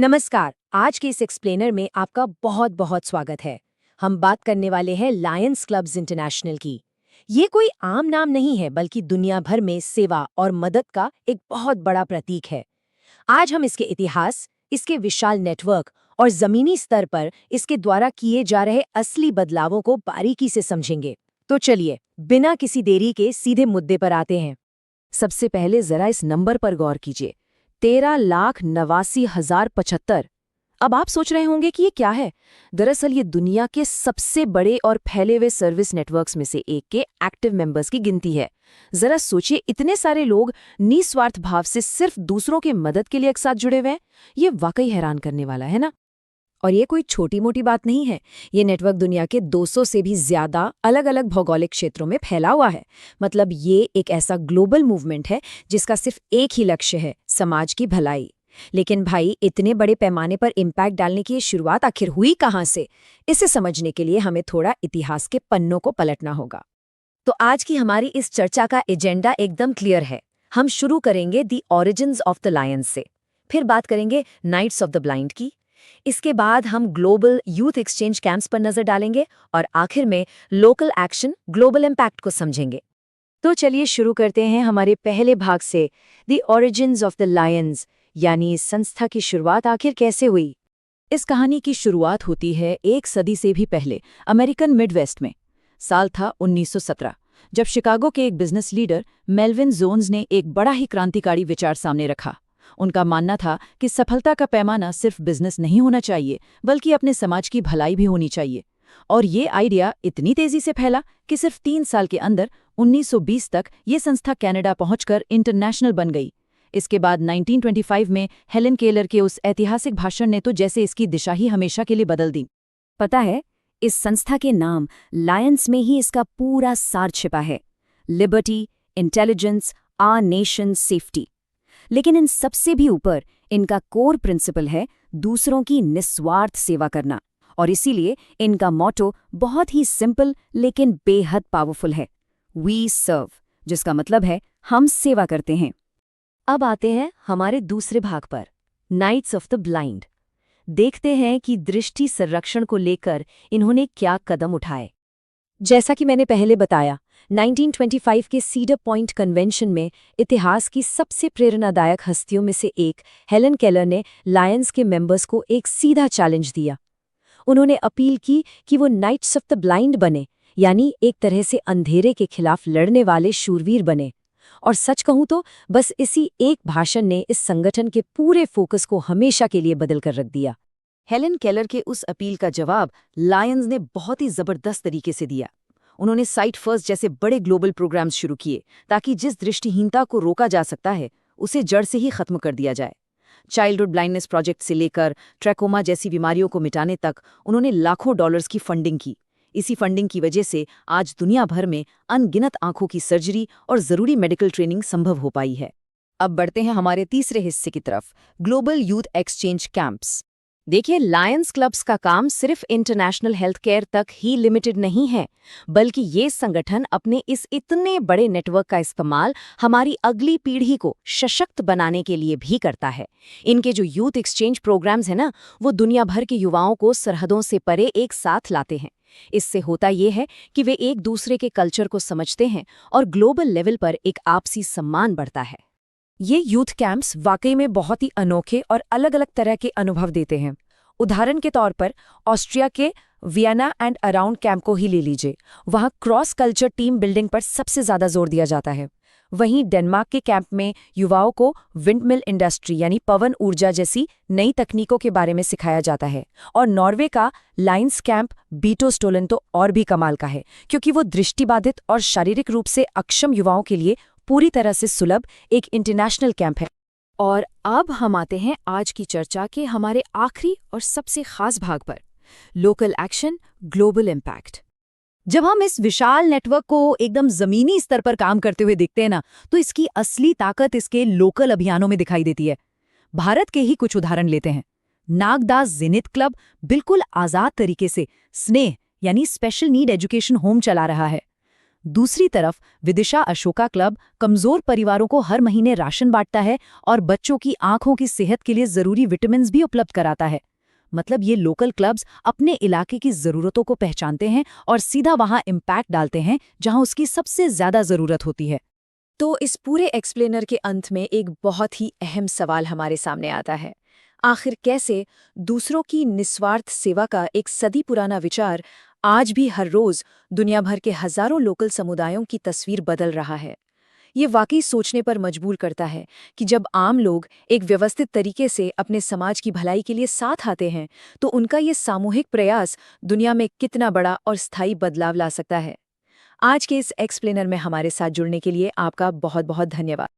नमस्कार। आज के इस एक्सप्लेनर में आपका बहुत बहुत स्वागत है। हम बात करने वाले हैं लायंस क्लब्स इंटरनेशनल की। ये कोई आम नाम नहीं है, बल्कि दुनिया भर में सेवा और मदद का एक बहुत बड़ा प्रतीक है। आज हम इसके इतिहास, इसके विशाल नेटवर्क और जमीनी स्तर पर इसके द्वारा किए जा रहे असली बदलावों को बारीकी से समझेंगे। तो चलिए, बिना किसी देरी के सीधे मुद्दे पर आते हैं। सबसे पहले जरा इस नंबर पर गौर कीजिए, 13,89,075। अब आप सोच रहे होंगे कि ये क्या है। दरअसल ये दुनिया के सबसे बड़े और फैले हुए सर्विस नेटवर्क्स में से एक के एक्टिव मेंबर्स की गिनती है। जरा सोचिए, इतने सारे लोग निस्वार्थ भाव से सिर्फ दूसरों की मदद के लिए एक साथ जुड़े हुए हैं। ये वाकई हैरान करने वाला है ना। और ये कोई छोटी मोटी बात नहीं है। ये नेटवर्क दुनिया के 200 से भी ज्यादा अलग अलग भौगोलिक क्षेत्रों में फैला हुआ है। मतलब ये एक ऐसा ग्लोबल मूवमेंट है जिसका सिर्फ एक ही लक्ष्य है, समाज की भलाई। लेकिन भाई, इतने बड़े पैमाने पर इम्पैक्ट डालने की ये शुरुआत आखिर हुई कहाँ से? इसे समझने के लिए हमें थोड़ा इतिहास के पन्नों को पलटना होगा। तो आज की हमारी इस चर्चा का एजेंडा एकदम क्लियर है। हम शुरू करेंगे the origins of the Lions से, फिर बात करेंगे नाइट्स ऑफ द ब्लाइंड की, इसके बाद हम ग्लोबल यूथ एक्सचेंज कैंप्स पर नजर डालेंगे और आखिर में लोकल एक्शन ग्लोबल इम्पैक्ट को समझेंगे। तो चलिए शुरू करते हैं हमारे पहले भाग से, the origins of the Lions, यानी इस संस्था की शुरुआत आखिर कैसे हुई। इस कहानी की शुरुआत होती है एक सदी से भी पहले, अमेरिकन मिडवेस्ट में। साल था 1917, जब शिकागो के एक बिजनेस लीडर मेल्विन जोन्स ने एक बड़ा ही क्रांतिकारी विचार सामने रखा। उनका मानना था कि सफलता का पैमाना सिर्फ बिजनेस नहीं होना चाहिए, बल्कि अपने समाज की भलाई भी होनी चाहिए। और ये आइडिया इतनी तेजी से फैला कि सिर्फ 3 साल के अंदर 1920 तक ये संस्था कनाडा पहुंचकर इंटरनेशनल बन गई। इसके बाद 1925 में हेलेन केलर के उस ऐतिहासिक भाषण ने तो जैसे इसकी दिशा ही हमेशा के लिए बदल दी। पता है, इस संस्था के नाम लायंस में ही इसका पूरा सार छिपा है। Liberty, intelligence, our nation, safety. लेकिन इन सबसे भी ऊपर इनका कोर प्रिंसिपल है दूसरों की निस्वार्थ सेवा करना। और इसीलिए इनका मोटो बहुत ही सिंपल लेकिन बेहद पावरफुल है, वी सर्व, जिसका मतलब है हम सेवा करते हैं। अब आते हैं हमारे दूसरे भाग पर, नाइट्स ऑफ द ब्लाइंड। देखते हैं कि दृष्टि संरक्षण को लेकर इन्होंने क्या कदम उठाए। जैसा कि मैंने पहले बताया, 1925 के सीडर पॉइंट कन्वेंशन में इतिहास की सबसे प्रेरणादायक हस्तियों में से एक हेलेन केलर ने लायंस के मेंबर्स को एक सीधा चैलेंज दिया। उन्होंने अपील की कि वो नाइट्स ऑफ द ब्लाइंड बने, यानी एक तरह से अंधेरे के खिलाफ लड़ने वाले शूरवीर बने। और सच कहूं तो बस इसी एक भाषण ने इस संगठन के पूरे फोकस को हमेशा के लिए बदल कर रख दिया। हेलेन केलर के उस अपील का जवाब लायंस ने बहुत ही जबरदस्त तरीके से दिया। उन्होंने साइट फर्स्ट जैसे बड़े ग्लोबल प्रोग्राम्स शुरू किए, ताकि जिस दृष्टिहीनता को रोका जा सकता है उसे जड़ से ही खत्म कर दिया जाए। चाइल्डहुड ब्लाइंडनेस प्रोजेक्ट से लेकर ट्रैकोमा जैसी बीमारियों को मिटाने तक उन्होंने लाखों डॉलर्स की फंडिंग की। इसी फंडिंग की वजह से आज दुनिया भर में अनगिनत आंखों की सर्जरी और जरूरी मेडिकल ट्रेनिंग संभव हो पाई है। अब बढ़ते हैं हमारे तीसरे हिस्से की तरफ, ग्लोबल यूथ एक्सचेंज कैंप्स। देखिए, लायंस क्लब्स का काम सिर्फ इंटरनेशनल हेल्थ केयर तक ही लिमिटेड नहीं है, बल्कि ये संगठन अपने इस इतने बड़े नेटवर्क का इस्तेमाल हमारी अगली पीढ़ी को सशक्त बनाने के लिए भी करता है। इनके जो यूथ एक्सचेंज प्रोग्राम्स हैं ना, वो दुनिया भर के युवाओं को सरहदों से परे एक साथ लाते हैं। इससे होता ये है कि वे एक दूसरे के कल्चर को समझते हैं और ग्लोबल लेवल पर एक आपसी सम्मान बढ़ता है। ये यूथ कैंप्स वाकई में बहुत ही अनोखे और अलग अलग तरह के अनुभव देते हैं। उदाहरण के तौर पर ऑस्ट्रिया के वियना एंड अराउंड कैंप को ही ले लीजिए। वहाँ क्रॉस कल्चर टीम बिल्डिंग पर सबसे ज़्यादा जोर दिया जाता है। वहीं डेनमार्क के कैंप में युवाओं को विंडमिल इंडस्ट्री यानी पवन ऊर्जा जैसी नई तकनीकों के बारे में सिखाया जाता है। और नॉर्वे का लायंस कैंप बीटोस्टोलन तो और भी कमाल का है, क्योंकि वो दृष्टिबाधित और शारीरिक रूप से अक्षम युवाओं के लिए पूरी तरह से सुलभ एक इंटरनेशनल कैंप है। और अब हम आते हैं आज की चर्चा के हमारे आखिरी और सबसे खास भाग पर, लोकल एक्शन ग्लोबल इम्पैक्ट। जब हम इस विशाल नेटवर्क को एकदम जमीनी स्तर पर काम करते हुए देखते हैं ना, तो इसकी असली ताकत इसके लोकल अभियानों में दिखाई देती है। भारत के ही कुछ उदाहरण लेते हैं। नागदास जेनिथ क्लब बिल्कुल आजाद तरीके से स्नेह यानी स्पेशल नीड एजुकेशन होम चला रहा है। दूसरी तरफ विदिशा अशोका क्लब कमजोर परिवारों को हर महीने राशन बांटता है और बच्चों की आंखों की सेहत के लिए जरूरी विटामिन्स भी उपलब्ध कराता है। मतलब ये लोकल क्लब्स अपने इलाके की जरूरतों को पहचानते हैं और सीधा वहां इम्पैक्ट डालते हैं जहां उसकी सबसे ज्यादा जरूरत होती है। तो इस पूरे एक्सप्लेनर के अंत में एक बहुत ही अहम सवाल हमारे सामने आता है। आखिर कैसे दूसरों की निस्वार्थ सेवा का एक सदी पुराना विचार आज भी हर रोज दुनिया भर के हजारों लोकल समुदायों की तस्वीर बदल रहा है? ये वाकई सोचने पर मजबूर करता है कि जब आम लोग एक व्यवस्थित तरीके से अपने समाज की भलाई के लिए साथ आते हैं, तो उनका ये सामूहिक प्रयास दुनिया में कितना बड़ा और स्थायी बदलाव ला सकता है। आज के इस एक्सप्लेनर में हमारे साथ जुड़ने के लिए आपका बहुत बहुत धन्यवाद।